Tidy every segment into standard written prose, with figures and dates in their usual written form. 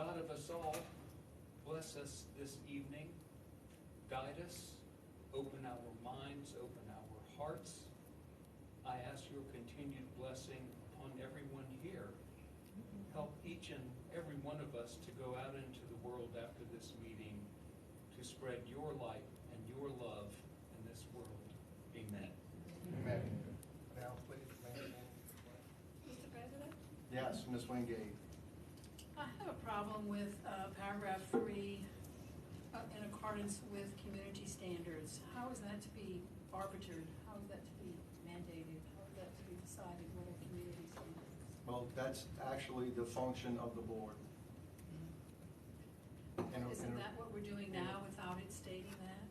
God of us all, bless us this evening, guide us, open our minds, open our hearts. I ask your continued blessing upon everyone here. Help each and every one of us to go out into the world after this meeting to spread your light and your love in this world. Amen. Amen. Now, please, Ma'am. Mr. President? Yes, Ms. Wingate. I have a problem with paragraph 3, in accordance with community standards. How is that to be arbitered? How is that to be mandated? How is that to be decided what are community standards? Well, that's actually the function of the board. Isn't that what we're doing now without it stating that?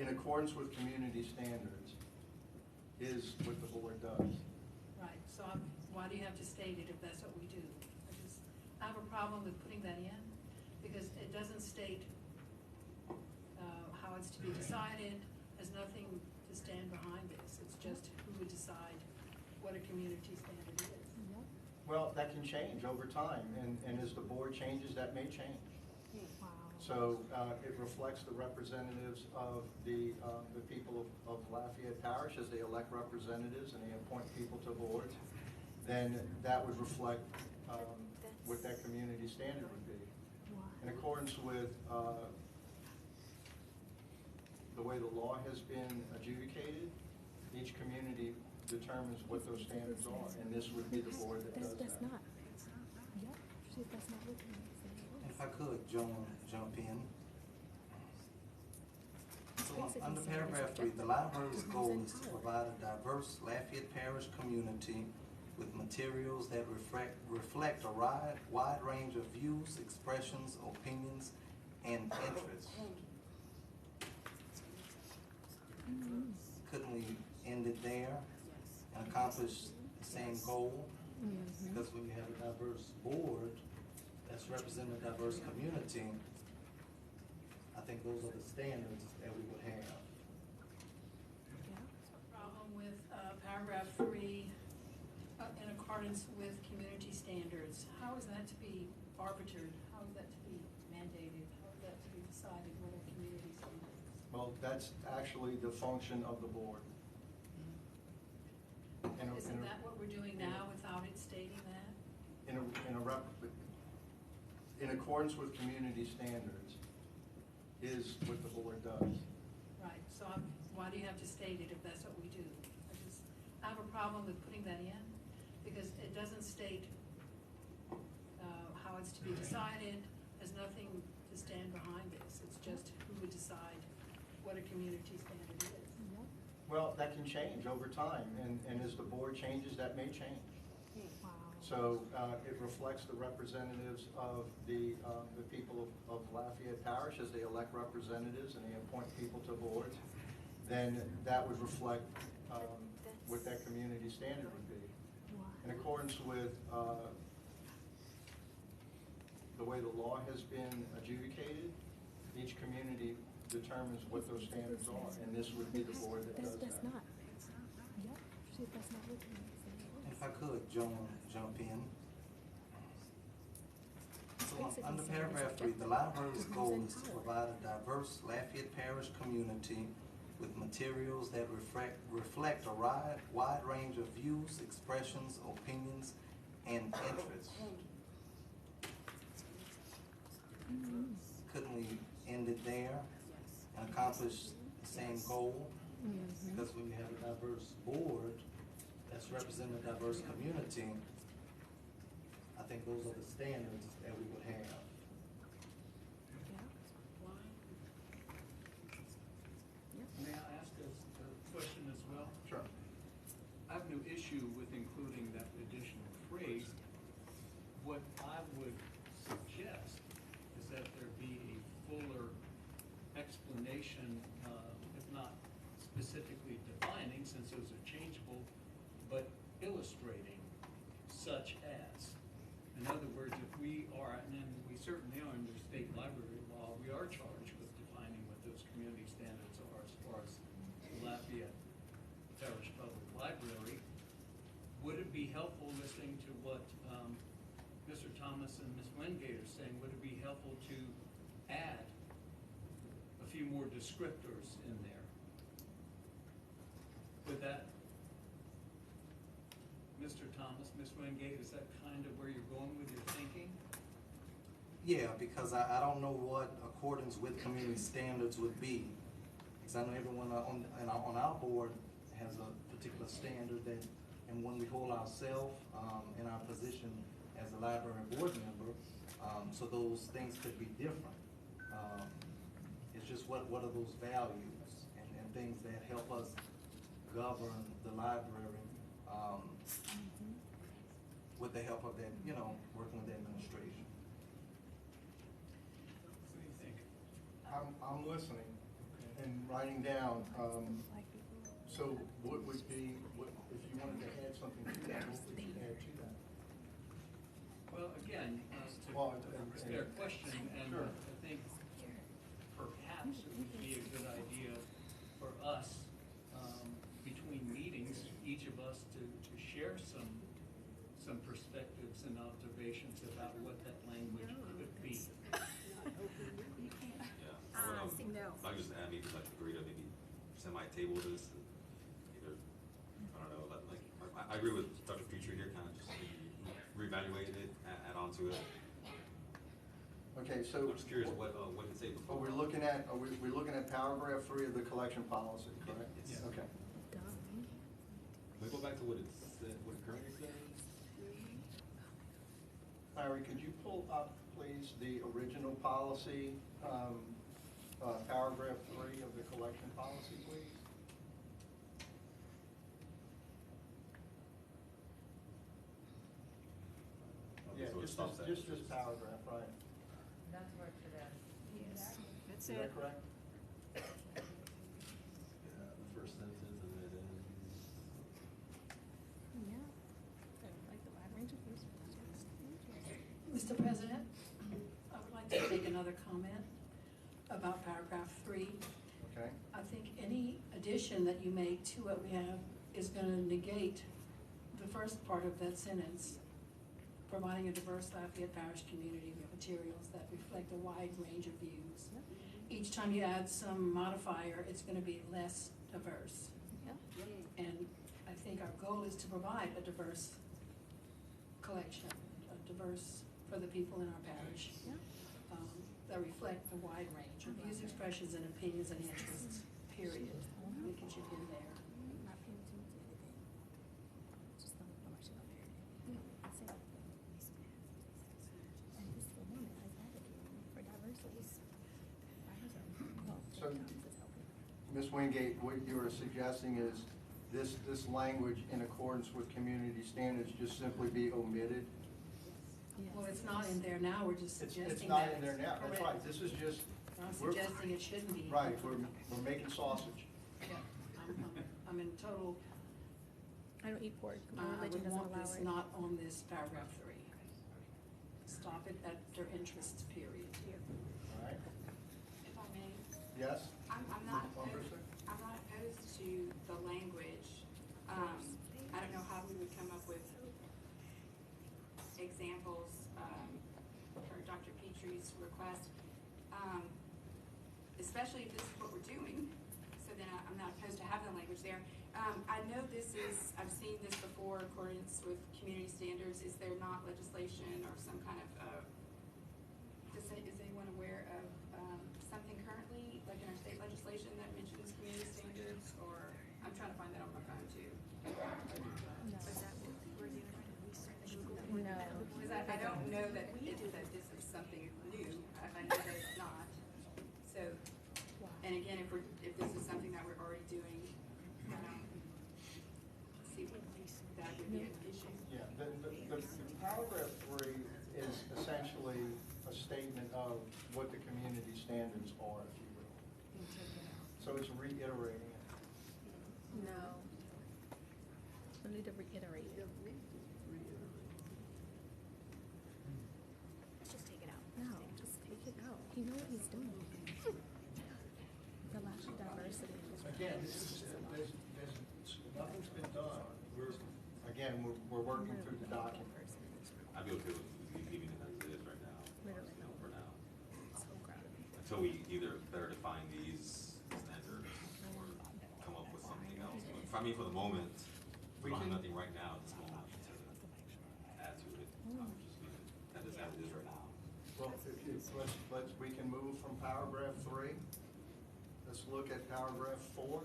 In accordance with community standards is what the board does. Right, so why do you have to state it if that's what we do? I have a problem with putting that in because it doesn't state how it's to be decided. There's nothing to stand behind this. It's just who would decide what a community standard is. Well, that can change over time, and as the board changes, that may change. Wow. So it reflects the representatives of the people of Lafayette Parish as they elect representatives and they appoint people to boards. Then that would reflect what that community standard would be. In accordance with the way the law has been adjudicated, each community determines what those standards are, and this would be the board that does that. That's not. Yep. That's not what If I could, jump in. So under paragraph 3, the library's goal is to provide a diverse Lafayette Parish community with materials that reflect a wide range of views, expressions, opinions, and interests. Couldn't we end it there and accomplish the same goal? Because when you have a diverse board that's representing a diverse community, I think those are the standards that we would have. Problem with paragraph 3, in accordance with community standards. How is that to be arbitered? How is that to be mandated? How is that to be decided what are community standards? Well, that's actually the function of the board. Isn't that what we're doing now without it stating that? In accordance with community standards is what the board does. Right, so why do you have to state it if that's what we do? I have a problem with putting that in because it doesn't state how it's to be decided. There's nothing to stand behind this. It's just who would decide what a community standard is. Well, that can change over time, and as the board changes, that may change. Wow. So it reflects the representatives of the people of Lafayette Parish as they elect representatives and they appoint people to boards. Then that would reflect what that community standard would be. In accordance with the way the law has been adjudicated, each community determines what those standards are, and this would be the board that does that. That's not. Yep. That's not what If I could, jump in. So under paragraph 3, the library's goal is to provide a diverse Lafayette Parish community with materials that reflect a wide range of views, expressions, opinions, and interests. Couldn't we end it there and accomplish the same goal? Because when you have a diverse board that's representing a diverse community, I think those are the standards that we would have. May I ask a question as well? Sure. I have no issue with including that additional phrase. What I would suggest is that there be a fuller explanation, if not specifically defining, since those are changeable, but illustrating such as. In other words, if we are, and then we certainly are under state library law, we are charged with defining what those community standards are as far as Lafayette Parish Public Library. Would it be helpful listening to what Mr. Thomas and Ms. Wingate are saying, would it be helpful to add a few more descriptors in there? Would that, Mr. Thomas, Ms. Wingate, is that kind of where you're going with your thinking? Yeah, because I don't know what accordance with community standards would be. Because I know everyone on our board has a particular standard that, and when we hold ourselves in our position as a library board member, so those things could be different. It's just what are those values and things that help us govern the library with the help of that, working with the administration. What do you think? I'm listening and writing down, so what would be, if you wanted to add something to that, what would you add to that? Well, again, Well, it's their question, and Sure. I think perhaps it would be a good idea for us, between meetings, each of us to share some perspectives and observations about what that language could be. Yeah, I just add, maybe like agree to maybe semi-table this, either, I don't know, like, I agree with Dr. Petrie here, kind of just maybe reevaluate it, add on to it. Okay, so. I'm just curious what to say before. We're looking at paragraph 3 of the collection policy, correct? Yes. Okay. Can we go back to what it said, what it currently says? Larry, could you pull up, please, the original policy, paragraph 3 of the collection policy, please? Okay, Yeah, so it just stops at- this paragraph, right? That's what it is. That's Is that correct? Yeah, the first sentence and it ends. Yeah. Like the wide range of views. Mr. President, I would like to make another comment about paragraph 3. Okay. I think any addition that you make to what we have is going to negate the first part of that sentence, providing a diverse Lafayette Parish community with materials that reflect a wide range of views. Each time you add some modifier, it's going to be less diverse. And I think our goal is to provide a diverse collection, for the people in our parish, that reflect a wide range of views, expressions, and opinions and interests, period. I think it should be in there. Not paying attention to anything. Just don't much about period. I say like the and this is the woman has advocated for diversity. So, Ms. Wingate, what you are suggesting is this language in accordance with community standards just simply be omitted? Well, it's not in there now, we're just suggesting that. It's not in there now, that's right, correct. this is just. I'm we're- suggesting it shouldn't be. Right, we're making sausage. Yeah, I'm in total, I don't eat pork. My I religion would doesn't want allow this it. not on this paragraph 3. Stop it at their interests, period. All right, If I may, yes? I'm not Mrs. opposed, Lumberson? I'm not opposed to the language. I don't know how we would come up with examples, for Dr. Petrie's request, especially if this is what we're doing. So then I'm not opposed to having the language there. I know I've seen this before, accordance with community standards. Is there not legislation or some kind of, is anyone aware of, something currently, like in our state legislation that mentions community standards? Or, I'm trying to find that on my phone too. No. No. Because I don't know that this is something new. I know that it's not. So, and again, if this is something that we're already doing, I don't see what that would be an issue. Yeah, the paragraph 3 is essentially a statement of what the community standards are, if you will. So it's reiterating it. No. We need to reiterate it. Let's just take it out. No, just take it out. You know what he's doing. The lack of diversity. Again, nothing's been done. We're working through the document. I'd be okay with leaving it as it is right now, Literally. you know, for now. So crowded. Until we either better define these standards or come up with something else. But I mean, for the moment, we don't have nothing right now at this moment to add to it. Just leave it as it is right now. Well, we can move from paragraph 3. Let's look at paragraph 4.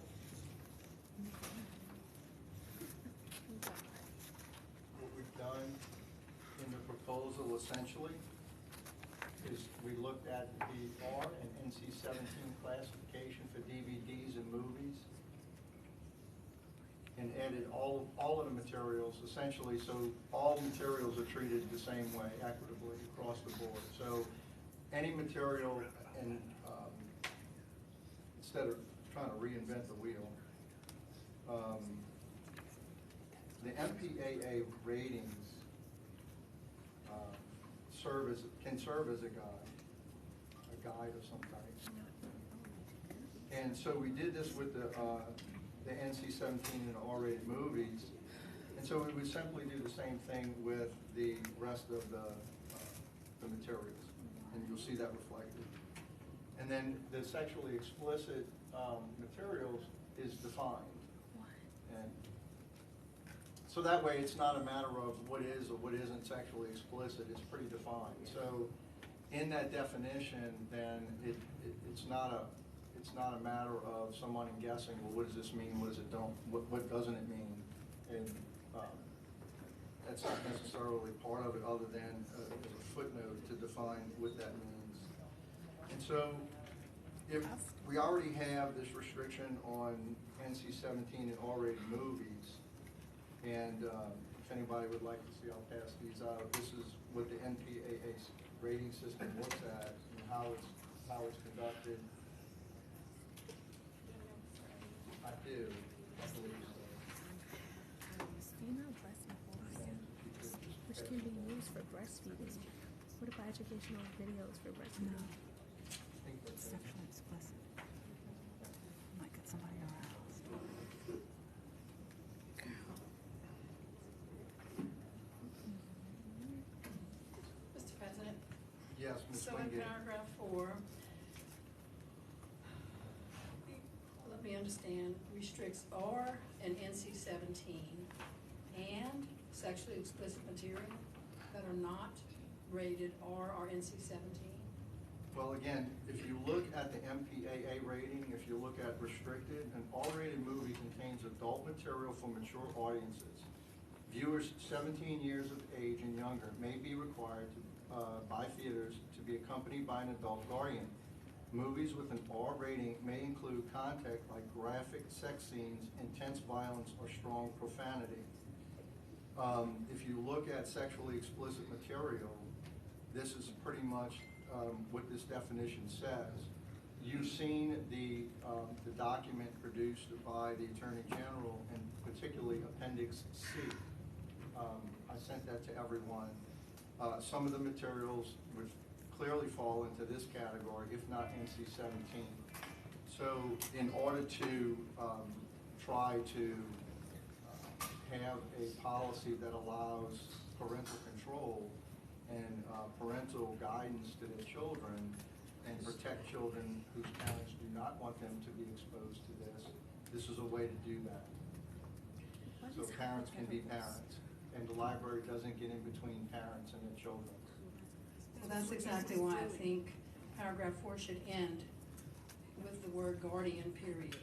What we've done in the proposal essentially is we looked at the R and NC-17 classification for DVDs and movies and added all of the materials essentially, so all materials are treated the same way equitably across the board. So any material, and instead of trying to reinvent the wheel, the MPAA ratings can serve as a guide of some type. And so we did this with the NC-17 and R-rated movies, and so we would simply do the same thing with the rest of the materials, and you'll see that reflected. And then the sexually explicit materials is defined. And so that way, it's not a matter of what is or what isn't sexually explicit, it's pretty defined. So in that definition, then it's not a matter of someone guessing, well, what does this mean, what does it don't, what doesn't it mean? And that's not necessarily part of it other than as a footnote to define what that means. And so if we already have this restriction on NC-17 and R-rated movies, and if anybody would like to see, I'll pass these out. This is what the NPAA rating system looks at and how it's conducted. I do, I believe so. Female breast implants, which can be used for breastfeeding. What about educational videos for breastfeeding? I think that's it. Sexually explicit. Might get somebody aroused. Mr. President? Yes, Ms. So in Wingate. paragraph 4, let me understand, restricts R and NC-17 and sexually explicit material that are not rated R or NC-17? Well, again, if you look at the MPAA rating, if you look at restricted, an R-rated movie contains adult material for mature audiences. Viewers 17 years of age and younger may be required by theaters to be accompanied by an adult guardian. Movies with an R rating may include content like graphic sex scenes, intense violence, or strong profanity. If you look at sexually explicit material, this is pretty much what this definition says. You've seen the document produced by the Attorney General, and particularly Appendix C. I sent that to everyone. Some of the materials would clearly fall into this category, if not NC-17. So in order to try to have a policy that allows parental control and parental guidance to their children and protect children whose parents do not want them to be exposed to this is a way to do that. So parents can be parents, and the library doesn't get in between parents and their children. Well, that's exactly why I think paragraph 4 should end with the word guardian, period.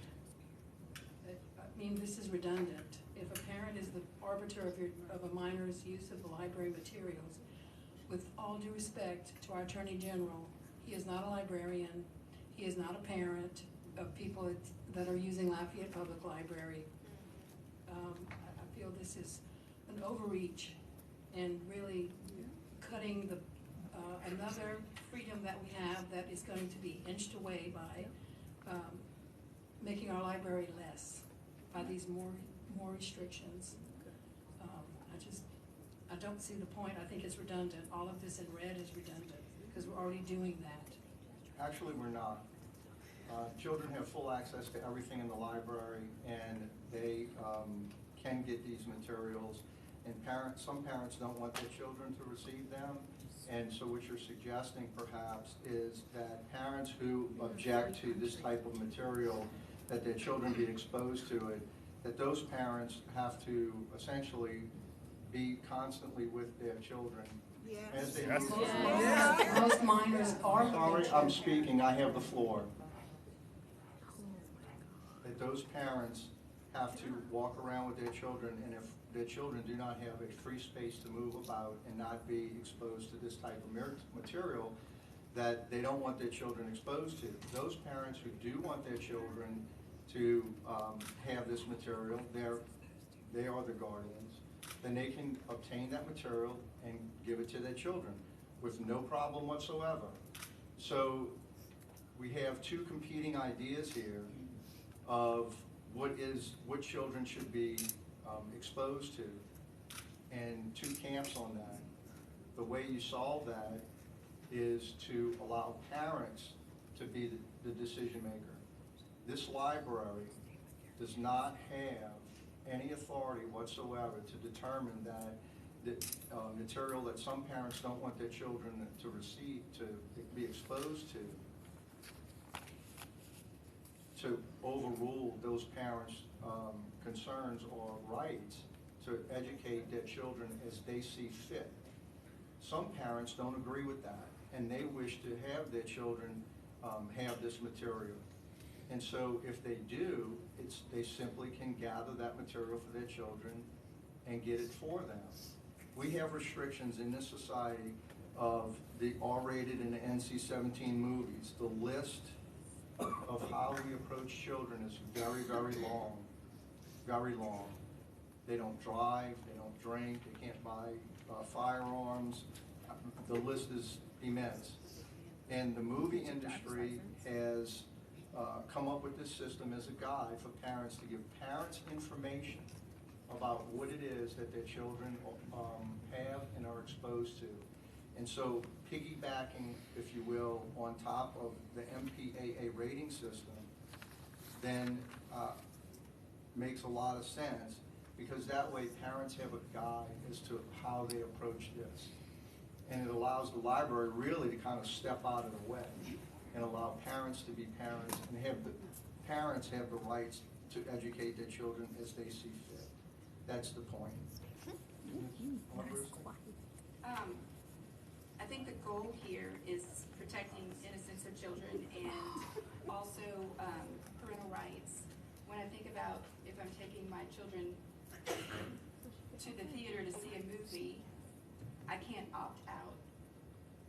I mean, this is redundant. If a parent is the arbiter of a minor's use of the library materials, with all due respect to our Attorney General, he is not a librarian, he is not a parent of people that are using Lafayette Public Library. I feel this is an overreach and really cutting the another freedom that we have that is going to be inched away by making our library less by these more restrictions. I don't see the point. I think it's redundant. All of this in red is redundant because we're already doing that. Actually, we're not. Children have full access to everything in the library, and they can get these materials. and some parents don't want their children to receive them. And so what you're suggesting perhaps is that parents who object to this type of material, that their children be exposed to it, that those parents have to essentially be constantly with their children. As they move through. Most minors are. Sorry, I'm speaking, I have the floor. That those parents have to walk around with their children, and if their children do not have a free space to move about and not be exposed to this type of material, that they don't want their children exposed to. Those parents who do want their children to have this material, they are the guardians, then they can obtain that material and give it to their children with no problem whatsoever. So we have two competing ideas here of what children should be exposed to, and two camps on that. The way you solve that is to allow parents to be the decision maker. This library does not have any authority whatsoever to determine that the material that some parents don't want their children to receive, to be exposed to overrule those parents' concerns or rights to educate their children as they see fit. Some parents don't agree with that, and they wish to have their children have this material. And so if they do, they simply can gather that material for their children and get it for them. We have restrictions in this society of the R-rated and the NC-17 movies. The list of how we approach children is very, very long, very long. They don't drive, they don't drink, they can't buy firearms. The list is immense. And the movie industry has come up with this system as a guide for parents to give parents information about what it is that their children have and are exposed to. And so piggybacking, if you will, on top of the MPAA rating system, then makes a lot of sense, because that way parents have a guide as to how they approach this. And it allows the library really to kind of step out of the way and allow parents to be parents, and have the parents have the rights to educate their children as they see fit. That's the point. I think the goal here is protecting innocence of children and also parental rights. When I think about if I'm taking my children to the theater to see a movie, I can't opt out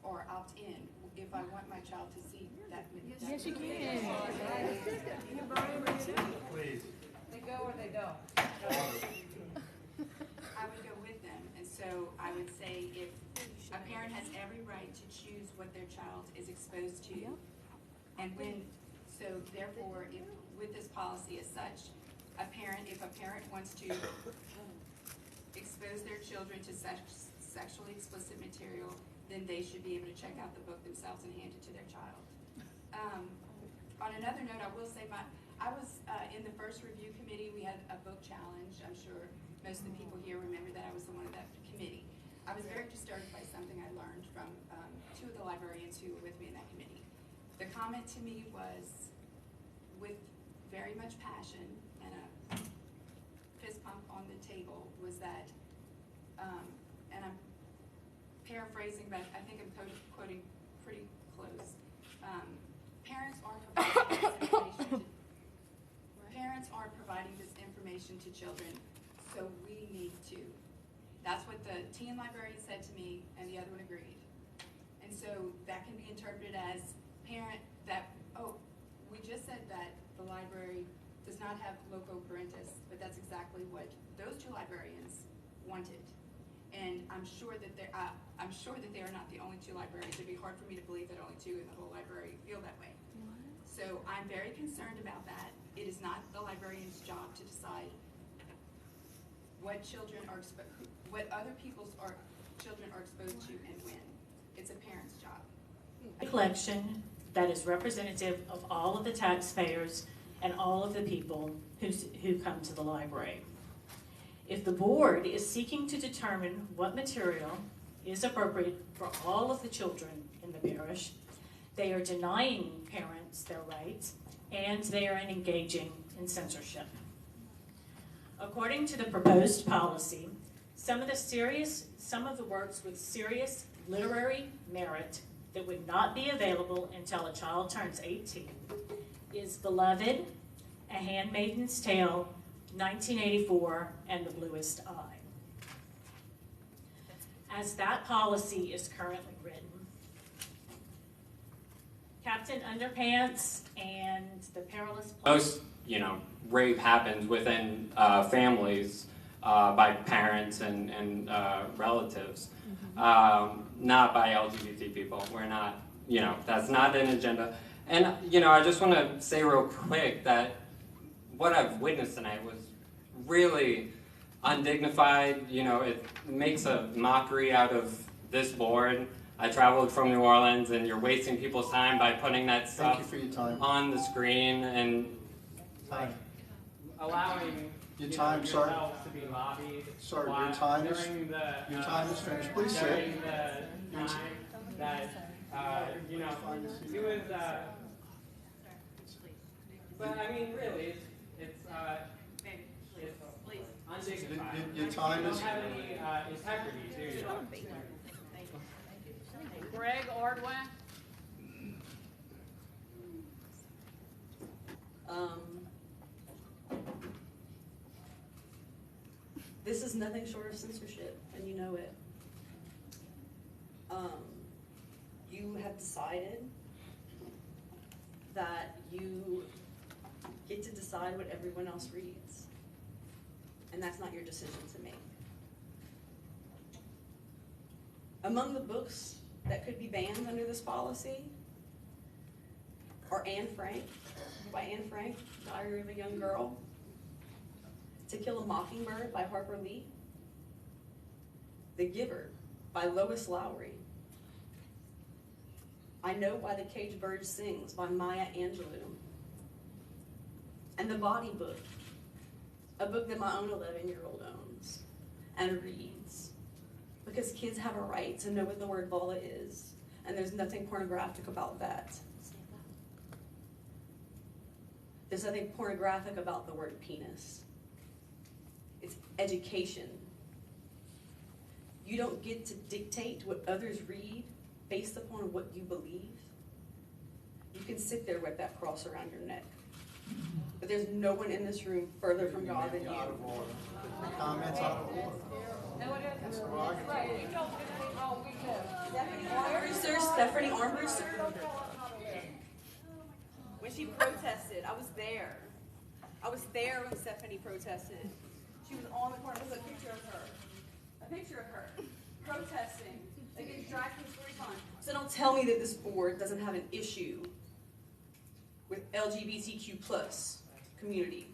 or opt in if I want my child to see that movie. Yes, you can. Please. They go or they don't. I would go with them, and so I would say if a parent has every right to choose what their child is exposed to, and so therefore, if with this policy as such, if a parent wants to expose their children to sexually explicit material, then they should be able to check out the book themselves and hand it to their child. On another note, I will say I was in the first review committee. We had a book challenge. I'm sure most of the people here remember that I was the one of that committee. I was very disturbed by something I learned from two of the librarians who were with me in that committee. The comment to me was, with very much passion and a fist pump on the table, was that, and I'm paraphrasing, but I think I'm quoting pretty close. Parents aren't providing this information to children, so we need to. That's what the teen librarian said to me, and the other one agreed. And so that can be interpreted as we just said that the library does not have loco parentis, but that's exactly what those two librarians wanted. And I'm sure that they are not the only two librarians. It'd be hard for me to believe that only two in the whole library feel that way. So I'm very concerned about that. It is not the librarian's job to decide what children are what other people's children are exposed to and when. It's a parent's job. A collection that is representative of all of the taxpayers and all of the people who come to the library. If the board is seeking to determine what material is appropriate for all of the children in the parish, they are denying parents their rights, and they are engaging in censorship. According to the proposed policy, some of the works with serious literary merit that would not be available until a child turns 18 is Beloved, A Handmaid's Tale, 1984, and The Bluest Eye. As that policy is currently written, Captain Underpants and the Perilous Most, rape happens within families by parents and relatives, not by LGBT people. We're not, that's not an agenda. And, I just want to say real quick that what I've witnessed tonight was really undignified. It makes a mockery out of this board. I traveled from New Orleans, and you're wasting people's time by putting that Thank you stuff for your time. on the screen and Time. allowing Your time, sir. yourselves to be lobbied. Sir, while- your time is during the, finished. Please sit. during the time that he was. But I mean, really, it's undignified. Your time is. You don't have any integrity, do you? Greg Ordway? This is nothing short of censorship, and you know it. You have decided that you get to decide what everyone else reads, and that's not your decision to make. Among the books that could be banned under this policy are Anne Frank, by Anne Frank, Diary of a Young Girl, To Kill a Mockingbird by Harper Lee, The Giver by Lois Lowry, I Know Why the Caged Bird Sings by Maya Angelou, and The Body Book, a book that my own 11-year-old owns and reads, because kids have a right to know what the word vulva is, and there's nothing pornographic about that. There's nothing pornographic about the word penis. It's education. You don't get to dictate what others read based upon what you believe. You can sit there with that cross around your neck. But there's no one in this room further from God than you. Out of order. Your comments out of order. No, it isn't. It's derogatory. You don't get to be all we Stephanie Armbruster, when she protested, I was there. I was there when Stephanie protested. She was on the corner. There's a picture of her. A picture of her protesting against drag queen story time. So don't tell me that this board doesn't have an issue with LGBTQ plus community.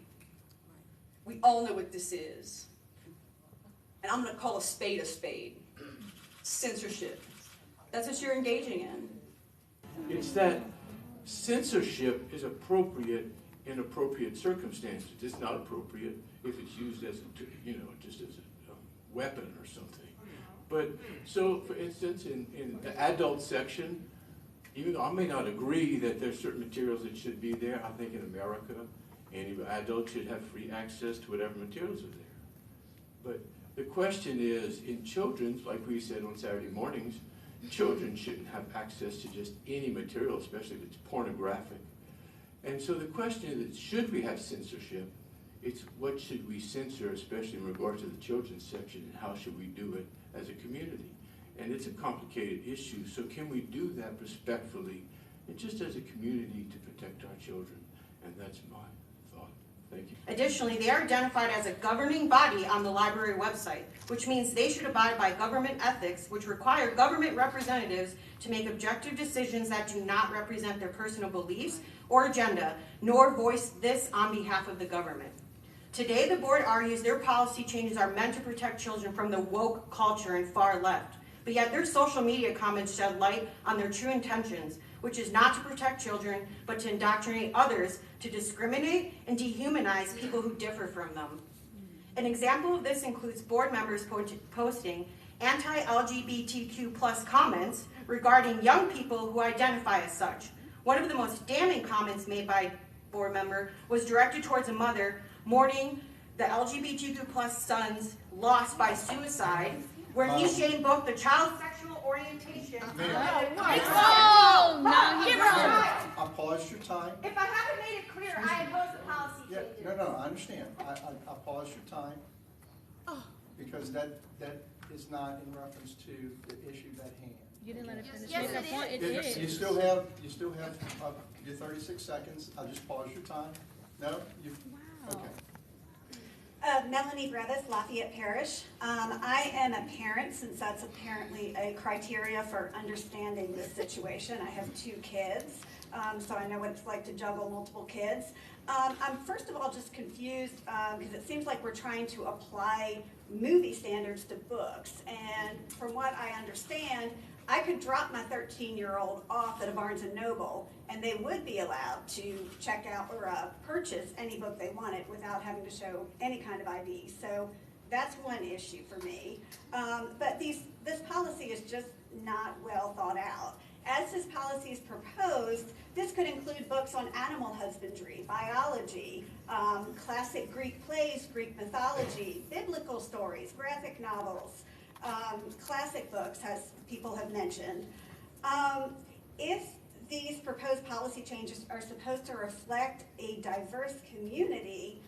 We all know what this is. And I'm going to call a spade a spade. Censorship. That's what you're engaging in. It's that censorship is appropriate in appropriate circumstances. It's not appropriate if it's used as just as a weapon or something. But so, for instance, in the adult section, even though I may not agree that there's certain materials that should be there, I think in America, any adult should have free access to whatever materials are there. But the question is, in children's, like we said on Saturday mornings, children shouldn't have access to just any material, especially if it's pornographic. And so the question is, should we have censorship? It's what should we censor, especially in regard to the children's section, and how should we do it as a community? And it's a complicated issue, so can we do that respectfully and just as a community to protect our children? And that's my thought. Thank you. Additionally, they are identified as a governing body on the library website, which means they should abide by government ethics, which require government representatives to make objective decisions that do not represent their personal beliefs or agenda, nor voice this on behalf of the government. Today, the board argues their policy changes are meant to protect children from the woke culture and far left, but yet their social media comments shed light on their true intentions, which is not to protect children, but to indoctrinate others to discriminate and dehumanize people who differ from them. An example of this includes board members posting anti-LGBTQ+ comments regarding young people who identify as such. One of the most damning comments made by a board member was directed towards a mother mourning the LGBTQ+ son's loss by suicide, where he shamed both the child's sexual orientation and Oh, no, he wrong. I paused your time. If I haven't made it clear, I oppose the policy Yeah, changes. no, I understand. I paused your time because that is not in reference to the issue at hand. You didn't let it finish. Yes, Make a it point. is. It is. You still have your 36 seconds. I'll just pause your time. No? Wow. Okay. Melanie Brevis, Lafayette Parish. I am a parent, since that's apparently a criteria for understanding this situation. I have 2 kids, so I know what it's like to juggle multiple kids. I'm first of all just confused because it seems like we're trying to apply movie standards to books. And from what I understand, I could drop my 13-year-old off at a Barnes & Noble and they would be allowed to check out or purchase any book they wanted without having to show any kind of ID. So that's one issue for me. But this policy is just not well thought out. As this policy is proposed, this could include books on animal husbandry, biology, classic Greek plays, Greek mythology, biblical stories, graphic novels, classic books, as people have mentioned. If these proposed policy changes are supposed to reflect a diverse community,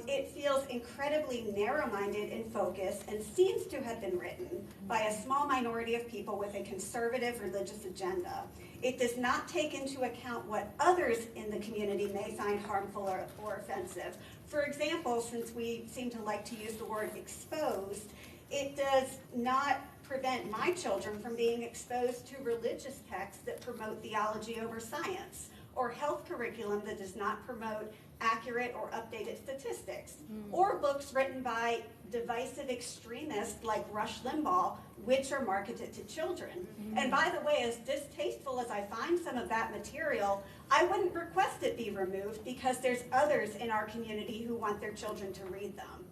it feels incredibly narrow-minded in focus and seems to have been written by a small minority of people with a conservative religious agenda. It does not take into account what others in the community may find harmful or offensive. For example, since we seem to like to use the word exposed, it does not prevent my children from being exposed to religious texts that promote theology over science, or health curriculum that does not promote accurate or updated statistics, or books written by divisive extremists like Rush Limbaugh, which are marketed to children. And by the way, as distasteful as I find some of that material, I wouldn't request it be removed because there's others in our community who want their children to read them.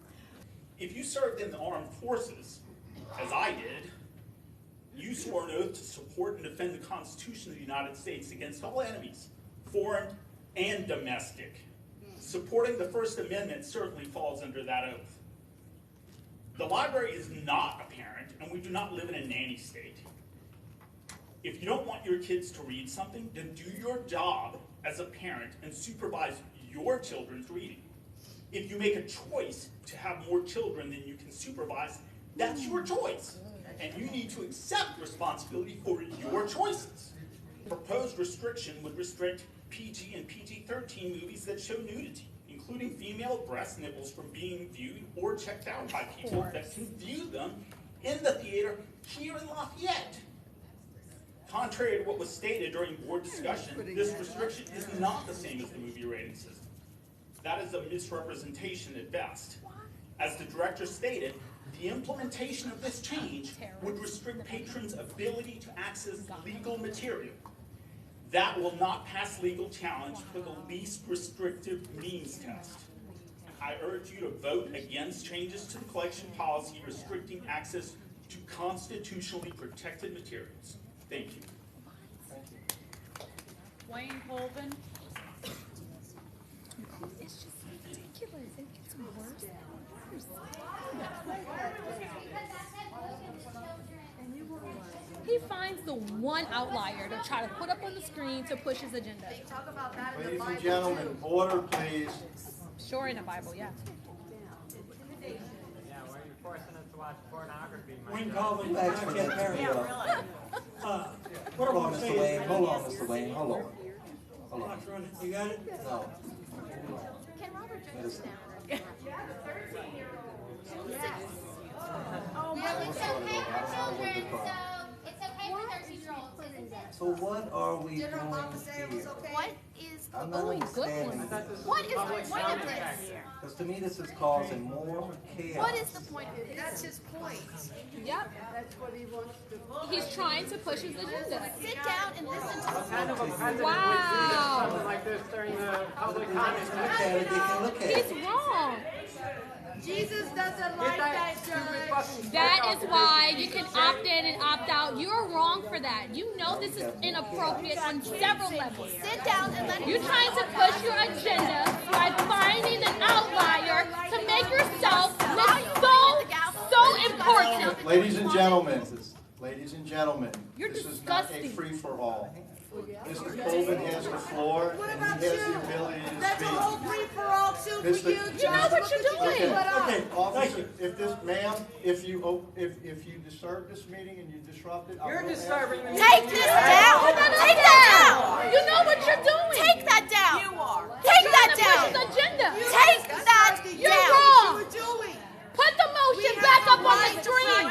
If you served in the armed forces, as I did, you swore an oath to support and defend the Constitution of the United States against all enemies, foreign and domestic. Supporting the First Amendment certainly falls under that oath. The library is not a parent, and we do not live in a nanny state. If you don't want your kids to read something, then do your job as a parent and supervise your children's reading. If you make a choice to have more children than you can supervise, that's your choice. And you need to accept responsibility for your choices. Proposed restriction would restrict PG and PG-13 movies that show nudity, including female breast nipples, from being viewed or checked out by people that can view them in the theater here in Lafayette. Contrary to what was stated during board discussion, this restriction is not the same as the movie rating system. That is a misrepresentation at best. As the director stated, the implementation of this change would restrict patrons' ability to access legal material. That will not pass legal challenge for the least restrictive means test. I urge you to vote against changes to the collection policy restricting access to constitutionally protected materials. Thank you. Wayne Colvin. It's just ridiculous. It gets worse and worse. He finds the one outlier to try to put up on the screen to push his agenda. They talk about that in the Ladies Bible and gentlemen, too. order, please. Sure, in the Bible, yeah. Yeah, why are you forcing us to watch pornography? Wayne Colvin, thanks for that paragraph. What Hold on, Mr. Wayne, hold on, Mr. Wayne, hold on. Hold on. You got it? No. Can Robert That is- Yeah, 13-year-old. Yes. Oh, my Well, it's God. okay for children, the problem. so it's okay for 13-year-olds, isn't it? So what are we doing Did her mama say it was here? okay? What is, I'm not understanding. what is the point of this? Because to me, this is causing more chaos. What is the point of this? That's his point. Yep. That's what he wants to. He's trying to push his agenda. Sit down and listen to Kind of a president Wow. would do something like this during the public comment Look at it, they can look at He's it. wrong. Jesus doesn't like that, Judge. That is why you can opt in and opt out. You're wrong for that. You know this is inappropriate on several levels. Sit down and let You're trying to push your agenda by finding an outlier to make yourself look so important. Ladies and gentlemen, You're this is not a disgusting. free-for-all. Mr. Colvin has the floor, and he has the ability to speak. That's a whole free-for-all too for Mr. you, Judge. You know what you're doing. Okay, officer, if this, ma'am, if you disturb this meeting and you disrupt it, You're I'm gonna ask disturbing you- the Take this down. Take that down. You know what you're doing. Take that down. You are. Take You're that trying to push down. his agenda. Take that down. You're wrong. What you were doing. Put the motion back up on the screen.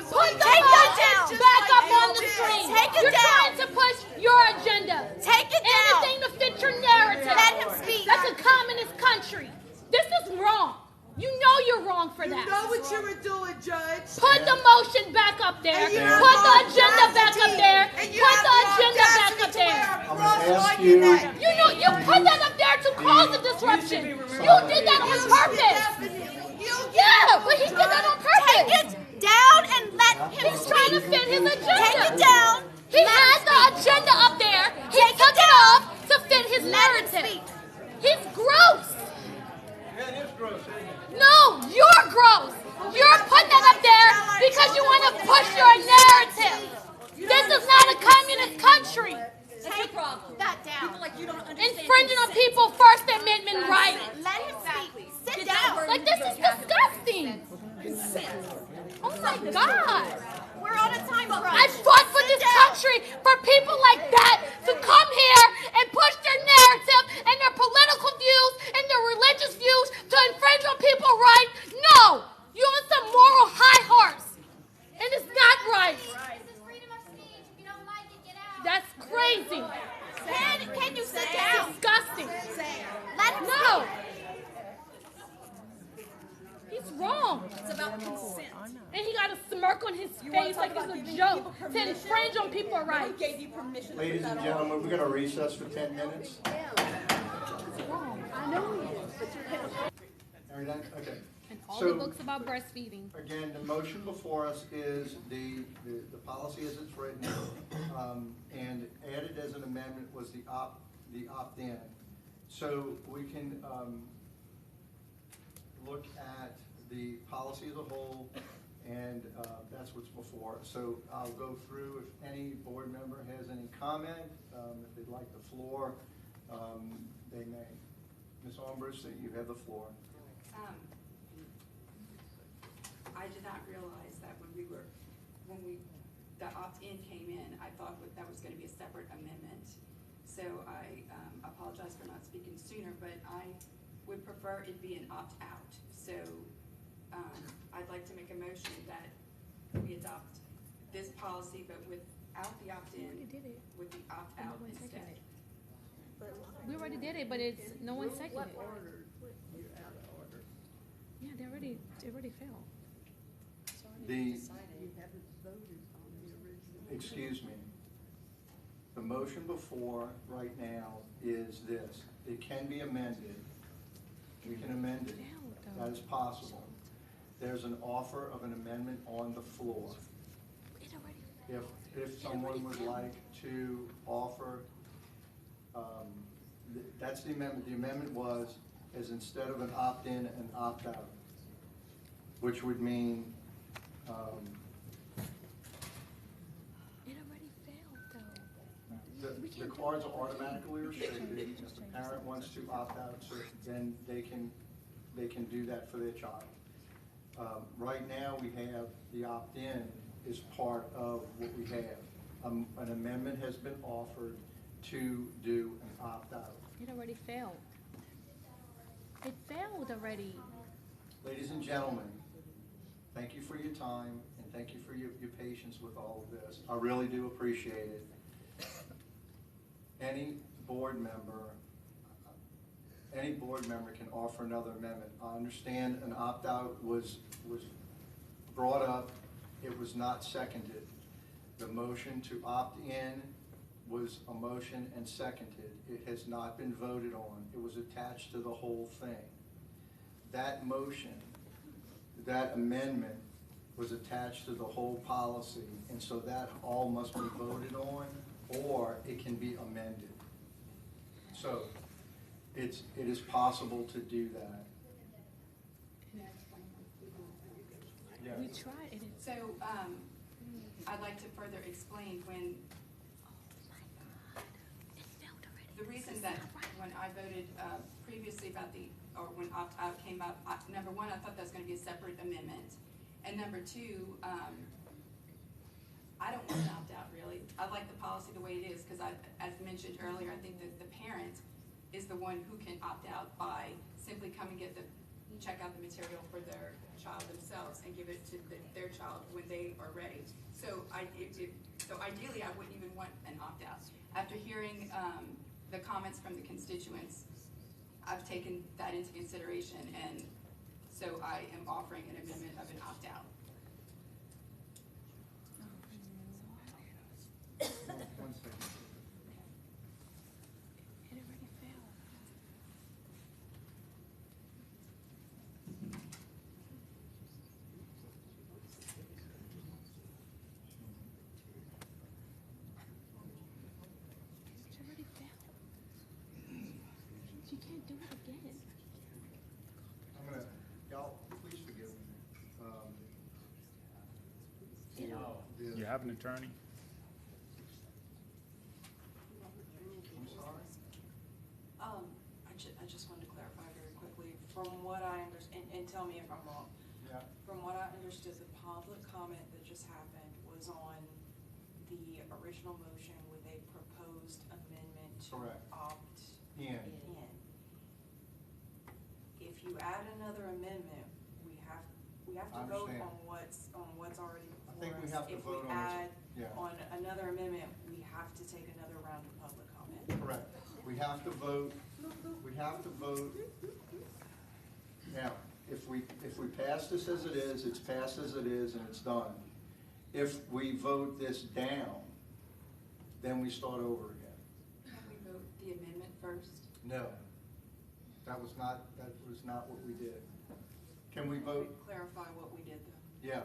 Put the Take that motion down. back up on the screen. Take it You're down. trying to push your agenda. Take it down. Anything to fit your narrative. Let him speak. That's a communist country. This is wrong. You know you're wrong for that. You know what you were doing, Judge. Put the motion back up there. And you Put have the the agenda back up there. And you Put have the the agenda back audacity up to there. wear a I'm cross gonna ask on your you. neck. You know, you put that up there to cause a disruption. You did that on purpose. Yeah, but he did that on purpose. Take it down and let him He's trying to fit his agenda. Take it down. He had the agenda up there. He took it off to fit his narrative. He's gross. Yeah, it is gross, isn't it? No, you're gross. You're putting that up there because you want to push your narrative. This is not a communist country. Take that down. Infringing on people's First Amendment rights. Let him speak. Sit down. Like, this is disgusting. Oh my God. We're on a time crunch. I fought for this country for people like that to come here and push their narrative and their political views and their religious views to infringe on people's rights. No, you're on some moral high horse, and it's not right. This is freedom of speech. If you don't like it, get out. That's crazy. Can you sit down? Disgusting. Let him No. He's wrong. It's about consent. And he got a smirk on his face like it's a joke to infringe on people's rights. Gave you permission. Ladies and gentlemen, we're going to recess for 10 minutes. I know he is, but Are you done? Okay. And all So, the books about breastfeeding. Again, the motion before us is the policy as it's written, and added as an amendment was the opt-in. So we can look at the policy as a whole, and that's what's before us. So I'll go through if any board member has any comment, if they'd like the floor, they may. Ms. Armbruster, you have the floor. I did not realize that when the opt-in came in, I thought that was gonna be a separate amendment. So I apologize for not speaking sooner, but I would prefer it be an opt-out. So I'd like to make a motion that we adopt this policy, but without the opt-in, with the opt-out instead. We already did it, but it's no one seconded it. Yeah, they already failed. Excuse me. The motion before right now is this. It can be amended. We can amend it. That is possible. There's an offer of an amendment on the floor. If someone would like to offer, that's the amendment. The amendment was, is instead of an opt-in, an opt-out, which would mean, It already failed, though. the cards are automatically restricted. If the parent wants to opt out, so then they can do that for their child. Right now, we have the opt-in is part of what we have. An amendment has been offered to do an opt-out. It already failed. It failed already. Ladies and gentlemen, thank you for your time, and thank you for your patience with all of this. I really do appreciate it. Any board member can offer another amendment. I understand an opt-out was brought up. It was not seconded. The motion to opt in was a motion and seconded. It has not been voted on. It was attached to the whole thing. that motion, that amendment was attached to the whole policy, and so that all must be voted on, or it can be amended. So, it is possible to do that. Yeah. We tried it. So, I'd like to further explain when, the reason that when I voted previously about or when opt-out came up, number one, I thought that was gonna be a separate amendment. And number two, I don't want to opt out really. I like the policy the way it is, because as mentioned earlier, I think that the parent is the one who can opt out by simply come and check out the material for their child themselves and give it to their child when they are ready. So ideally, I wouldn't even want an opt-out. After hearing the comments from the constituents, I've taken that into consideration, and so I am offering an amendment of an opt-out. One second. It already failed. It already failed. You can't do it again. Y'all, please forgive me. You have an attorney? I'm sorry? I just wanted to clarify very quickly, from what I understand, and tell me if I'm wrong. Yeah. From what I understood, the public comment that just happened was on the original motion with a proposed amendment to Correct. opt In. If you add another amendment, we have I to vote understand. on what's already before us. I think we have to vote on this. Yeah. If we add on another amendment, we have to take another round of public comment. Correct. We have to vote. Now, if we pass this as it is, it's passed as it is, and it's done. If we vote this down, then we start over again. Can we vote the amendment first? No. That was not what we did. Can we vote? Clarify what we did then. Yeah.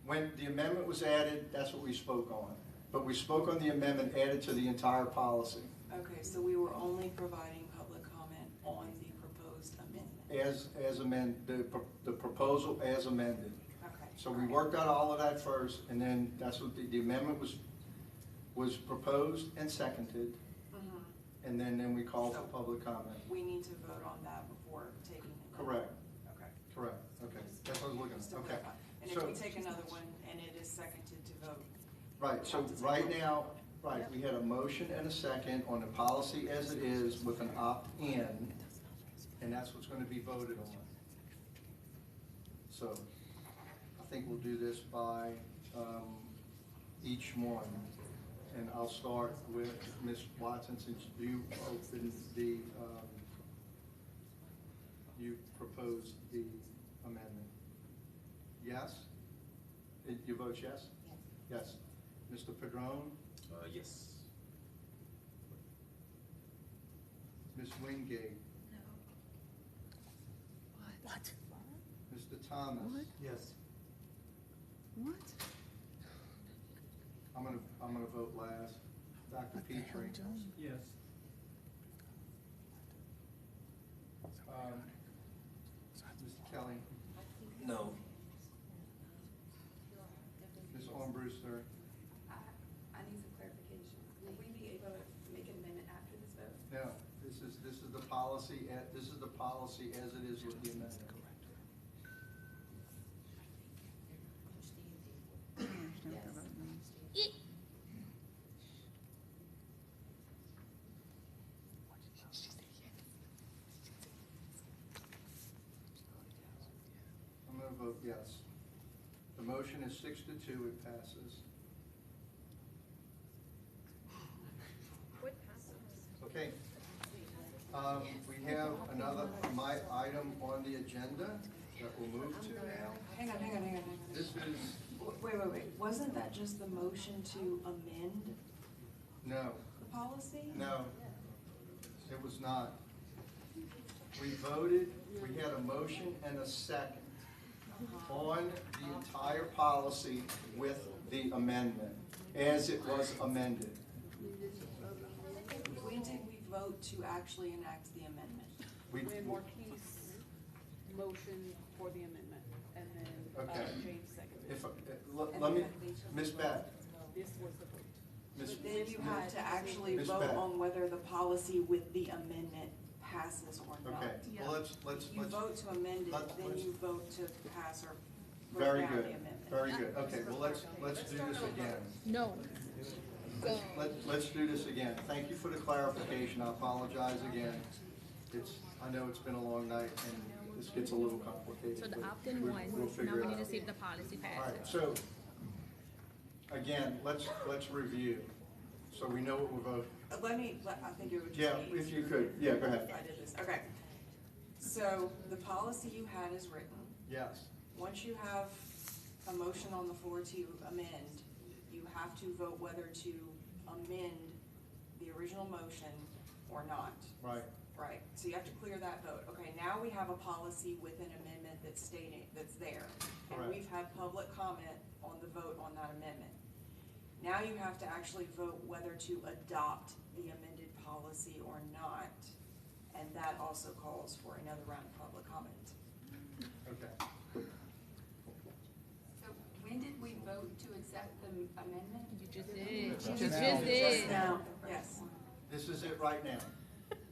When the amendment was added, that's what we spoke on. But we spoke on the amendment added to the entire policy Okay, so we were only providing public comment on the proposed amendment. as amended, the proposal as amended. Okay. So we worked out all of that first, and then that's what the amendment was proposed and seconded, Mhm. and then we called for So public comment. we need to vote on that before taking it. Correct, Okay. correct, okay. That's what I was looking Just to at, okay. clarify. And if we take another one and it is seconded to vote. Right, so right now, we had a motion and a second on the policy as it is with an opt-in, and that's what's gonna be voted on. So, I think we'll do this by, each one. And I'll start with Ms. Watson, since you opened you proposed the amendment. Yes? You vote yes? Yes. Mr. Padron? Yes. Ms. Wingate? What? Mr. Thomas? What? Yes. What? I'm gonna vote last. Dr. Petrie? Yes. Mr. Kelly? No. Ms. Armbruster? I need some clarification. Will we be able to make an amendment after this vote? No, this is the policy, as it is with the amendment. I'm gonna vote yes. The motion is 6-2, it passes. What passes? Okay. We have another item on the agenda that we'll move to now. Hang on. This is, Wait. Wasn't that just the motion to amend no, the policy? no, it was not. we voted, we had a motion and a second on the entire policy with the amendment, as it was amended. When did we vote to actually enact the amendment? We- When Marquise motioned for the amendment, and then Okay. James seconded. If, let me, Ms. Beck, This was the vote. Ms. But then you have to actually Ms. vote Beck. on whether the policy with the amendment passes or not. Okay, well, let's. You vote to amend it, let's- then you vote to pass or vote Very down the good, amendment. very good. Okay, well, let's do this again. No. Let's do this again. Thank you for the clarification. I apologize again. I know it's been a long night and this gets a little complicated. So the but opt-in we'll won, figure now we it need to out. see if the policy All right, passes. so, again, let's review, so we know what we're voting. I think it would just be. Yeah, if you could, yeah, go ahead. If I did this, okay. So the policy you had is written. Yes, Once you have a motion on the floor to amend, you have to vote whether to amend the original motion or not. right, Right, so you have to clear that vote. Okay, now we have a policy with an amendment that's there. And Correct. we've had public comment on the vote on that amendment. Now you have to actually vote whether to adopt the amended policy or not. And that also calls for another round of public comment. okay. So when did we vote to accept the amendment? You just did. You You just just did. Just now, yes. This is it right now.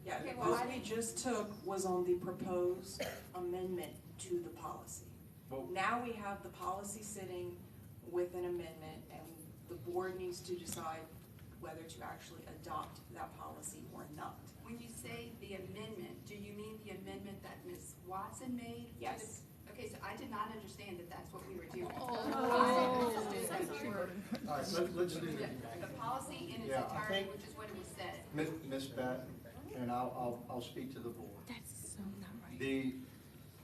Yeah, Okay, well, what I we didn't- just took was on the proposed amendment to the policy. Well, Now we have the policy sitting with an amendment, and the board needs to decide whether to actually adopt that policy or not. When you say the amendment, do you mean the amendment that Ms. Watson made? to the- Yes. Okay, so I did not understand that that's what we were doing. Oh. I understood that we were, all right, let's do it. the policy in its Yeah, I entirety, think- which is what it said. Ms. Beck, and I'll speak to the board. That's so not right.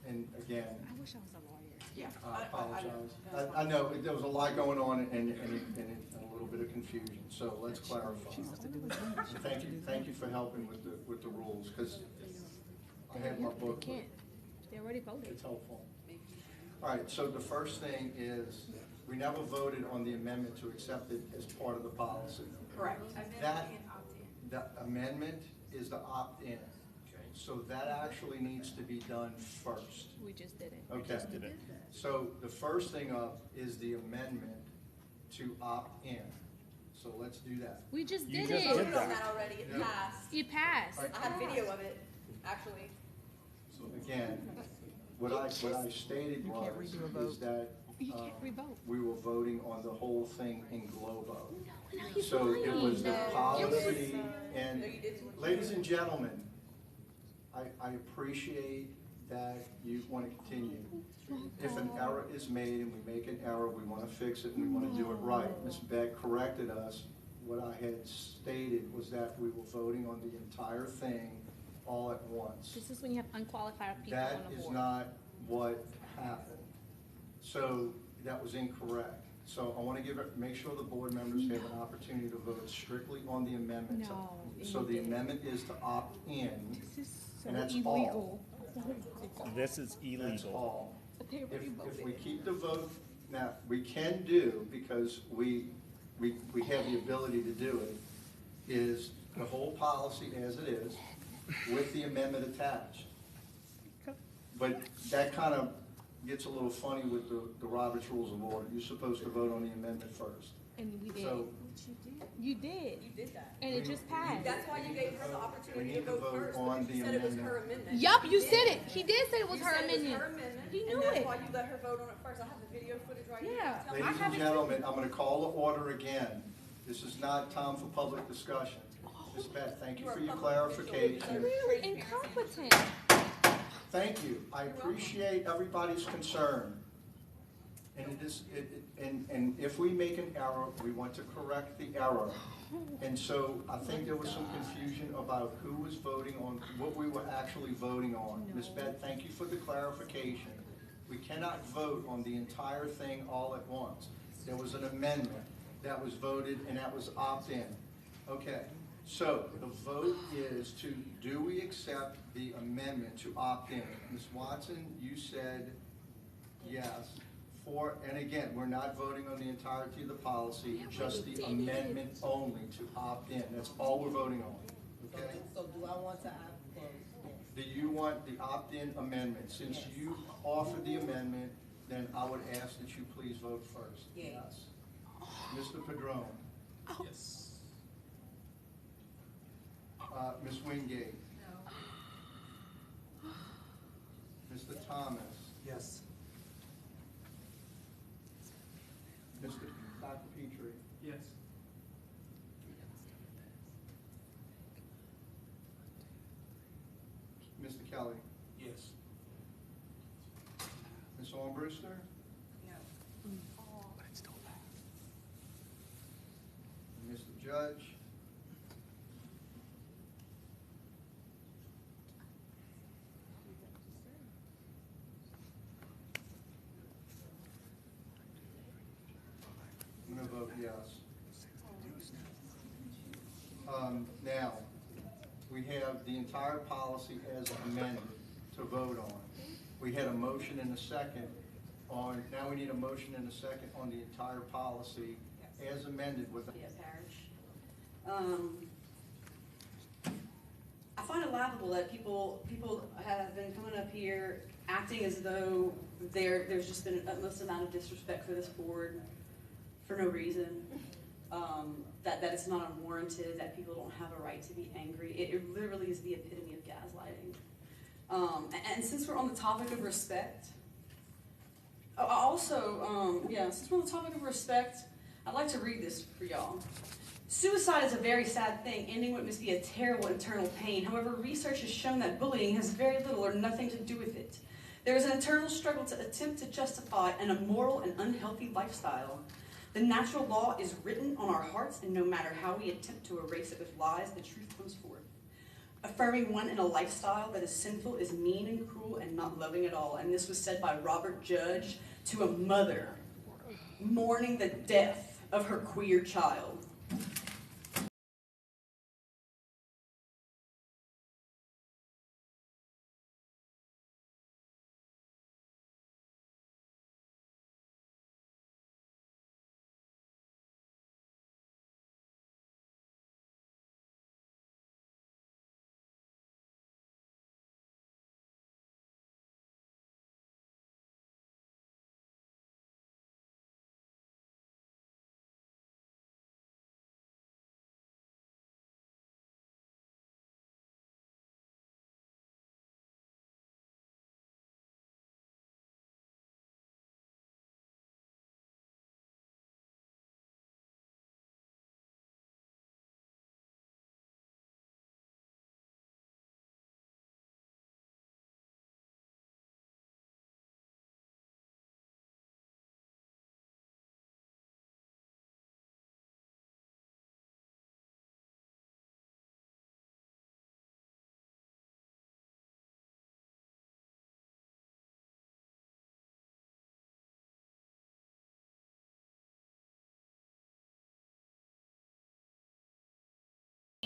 And again, I wish I was a lawyer. Yeah. I apologize. I know, there was a lot going on and a little bit of confusion, so let's clarify. Thank you for helping with the rules, because I have my They book. can't. They already voted. It's helpful. All right, so the first thing is, we never voted on the amendment to accept it as part of the policy. Correct. That, Amendment and opt-in. the amendment is the opt-in, so that actually needs to be done first. We just did it. Okay. So the first thing up is the amendment to opt in. So let's do that. We just You did just it. did Voted on that already, it Yeah. passed. It passed. Right. I have video of it, actually. So again, what I stated was, is that You can't revote. we were voting on the whole thing in globo. No, he's So it was the lying. policy, and No, you didn't. ladies and gentlemen, I appreciate that you want to continue. If an error is made and we make an error, we want to fix it and we want to do it right. Ms. Beck corrected us. What I had stated was that we were voting on the entire thing all at once. This is when you have unqualified people That on the is board. not what happened. So that was incorrect. So I want to make sure the board members have an opportunity to vote strictly on the amendment. No, So you the didn't. amendment is to opt in, This is so and that's illegal. all. This is That's illegal. all. They already If we voted. keep the vote, now, we can do, because we have the ability to do it, is the whole policy as it is, with the amendment attached. But that kind of gets a little funny with the Robert's Rules of Order. You're supposed to vote on the amendment first. And we did. So- You did. You did that. And it just passed. That's why you gave her the We opportunity need to to vote vote first, on because you the said it was amendment. her amendment. Yup, you did. said it. He did say it was You her said it was amendment. her amendment, He and knew that's it. why you let her vote on it first. I have the video footage right here. Yeah. Tell me. Ladies and gentlemen, I'm going to call the order again. This is not time for public discussion. Ms. Beth, thank you for your clarification. Really incompetent. Thank you. I appreciate everybody's concern. And and if we make an error, we want to correct the error. And so I think there was some confusion about who was voting on, what we were actually voting on. Ms. Beth, thank you for the clarification. We cannot vote on the entire thing all at once. There was an amendment that was voted, and that was opt-in. Okay, So the vote is to, do we accept the amendment to opt in? Ms. Watson, you said yes. And again, we're not voting on the entirety of the policy, just the amendment only to opt in. That's all we're voting on, okay? So do I want to opt in? Do you want the opt-in amendment? Since you offered the amendment, then I would ask that you please vote first. Yes. Mr. Padron? Yes. Ms. Wingate? No. Mr. Thomas? Yes. Dr. Petrie? Yes. Mr. Kelly? Yes. Ms. Armbruster? No. Mr. Judge? I'm going to vote yes. Now, we have the entire policy as amended to vote on. We had a motion and a second on, now we need a motion and a second on the entire policy as amended with. Parish. I find it laughable that people have been coming up here acting as though there's just been an utmost amount of disrespect for this board for no reason. That it's not unwarranted, that people don't have a right to be angry. It literally is the epitome of gaslighting. And since we're on the topic of respect, since we're on the topic of respect, I'd like to read this for y'all. Suicide is a very sad thing, ending what must be a terrible internal pain. However, research has shown that bullying has very little or nothing to do with it. There is an internal struggle to attempt to justify an immoral and unhealthy lifestyle. The natural law is written on our hearts, and no matter how we attempt to erase it with lies, the truth comes forth. Affirming one in a lifestyle that is sinful is mean and cruel and not loving at all. And this was said by Robert Judge to a mother mourning the death of her queer child.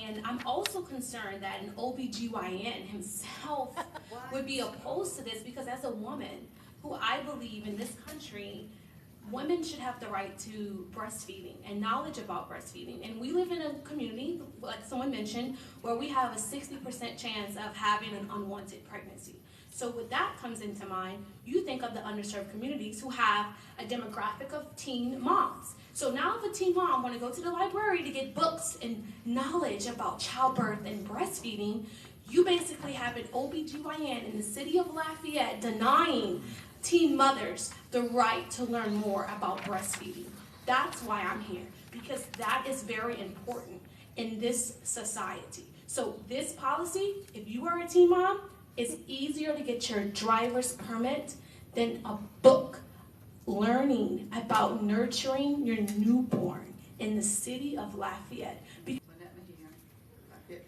And I'm also concerned that an OBGYN himself would be opposed to this, because as a woman who I believe in this country, women should have the right to breastfeeding and knowledge about breastfeeding. And we live in a community, like someone mentioned, where we have a 60% chance of having an unwanted pregnancy. So when that comes into mind, you think of the underserved communities who have a demographic of teen moms. So now if a teen mom want to go to the library to get books and knowledge about childbirth and breastfeeding, you basically have an OBGYN in the city of Lafayette denying teen mothers the right to learn more about breastfeeding. That's why I'm here, because that is very important in this society. So this policy, if you are a teen mom, it's easier to get your driver's permit than a book learning about nurturing your newborn in the city of Lafayette. Lafayette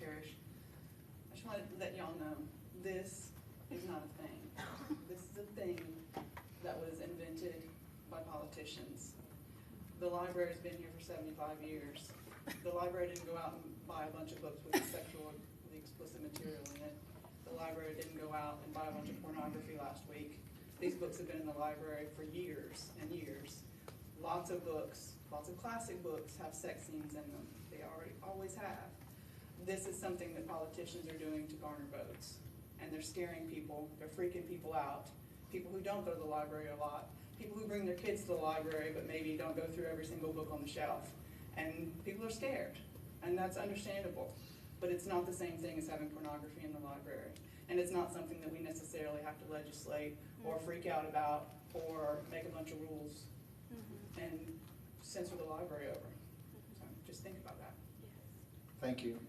Parish. I just want to let y'all know, this is not a thing. This is a thing that was invented by politicians. The library's been here for 75 years. The library didn't go out and buy a bunch of books with sexually explicit material in it. The library didn't go out and buy a bunch of pornography last week. These books have been in the library for years and years. Lots of books, lots of classic books have sex scenes in them. They always have. This is something that politicians are doing to garner votes. And they're scaring people, they're freaking people out. People who don't go to the library a lot. People who bring their kids to the library but maybe don't go through every single book on the shelf. And people are scared, and that's understandable. But it's not the same thing as having pornography in the library. And it's not something that we necessarily have to legislate or freak out about or make a bunch of rules and censor the library over. So just think about that. Thank you.